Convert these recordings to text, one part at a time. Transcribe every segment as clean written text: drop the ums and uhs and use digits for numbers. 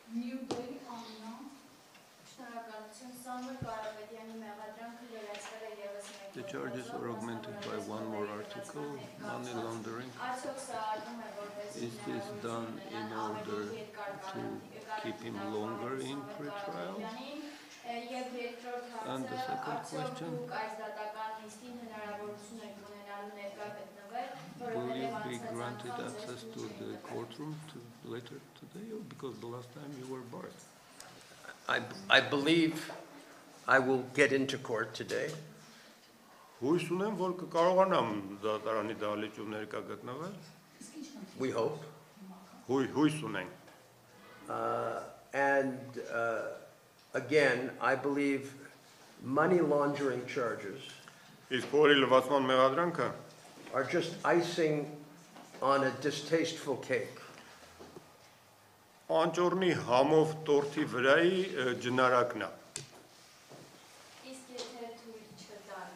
Նյուբերի Աննա, շնորհակալություն, Սամվել Կարապետյանի մեղադրանքը լրացվել է ևս մեկ The charges are augmented by one more article, money laundering. Արդյոք սա արվում է որպես Is this done in order to keep him longer in pre-trial? Եվ երկրորդ And the հարցը, second արդյոք question, դուք այս դատական նիստին հնարավորություն եք ունենալու ներկա գտնվել, will you որովհետև be անցած granted անգամ access to the courtroom later today, or because the last time you were barred? I believe I will get into court today. Հույս ունեմ, որ կկարողանամ դատարանի դահլիճում ներկա գտնվել։ We hope. Հույս ունենք։ And again, I believe money laundering charges Իսկ փորի լվացման մեղադրանքը are just icing on a distasteful cake. անճոռնի համով տորթի վրայի ջնարակն է։ Իսկ եթե թույլ չտան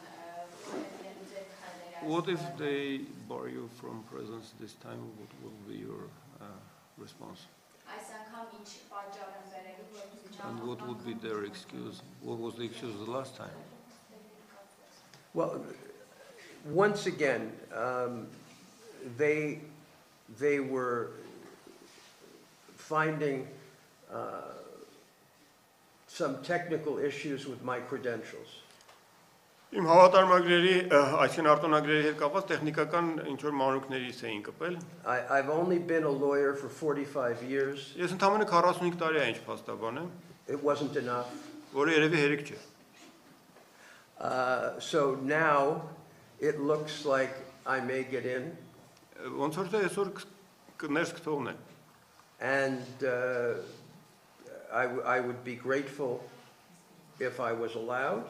որևէ ձեր քայլեր What if they bar you from presence this time? What will be your response? այս անգամ ինչ պատճառ են բերելու, որ դուք And what would be their excuse? What was the excuse the last time? Well, once again, they were finding some technical issues with my credentials. Իմ հավատարմագրերի, այսինքն արտոնագրերի հետ կապված տեխնիկական ինչ որ մանրուքներից էին կպել։ I've only been a lawyer for 45 years. Ես ընդամենը 45 տարի է ինչ փաստաբան եմ, It wasn't enough. որը երևի հերիք չէ։ So now it looks like I may get in. Ոնց որ թե այսօր կներս կթողնեն։ And I would be grateful if I was allowed.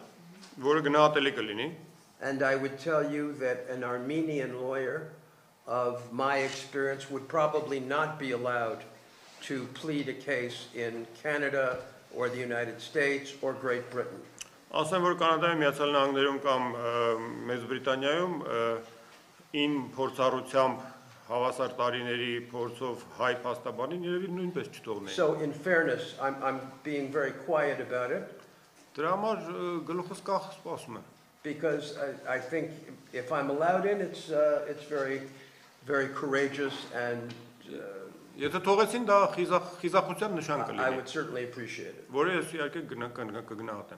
Որը գնահատելի կլինի։ And I would tell you that an Armenian lawyer of my experience would probably not be allowed to plead a case in Canada or the United States or Great Britain. Ասեմ, որ Կանադայում, Միացյալ Նահանգներում կամ Մեծ Բրիտանիայում իմ փորձառությամբ հավասար տարիների փորձով հայ փաստաբանին երևի նույնպես չթողնեն։ So in fairness, I'm being very quiet about it. Դրա համար գլուխս կախ սպասում եմ։ Because I think if I'm allowed in, it's very, very courageous, and Եթե թողեցին դա խիզախության նշան I կլինի, would certainly appreciate it. որը ես իհարկե կգնահատեմ։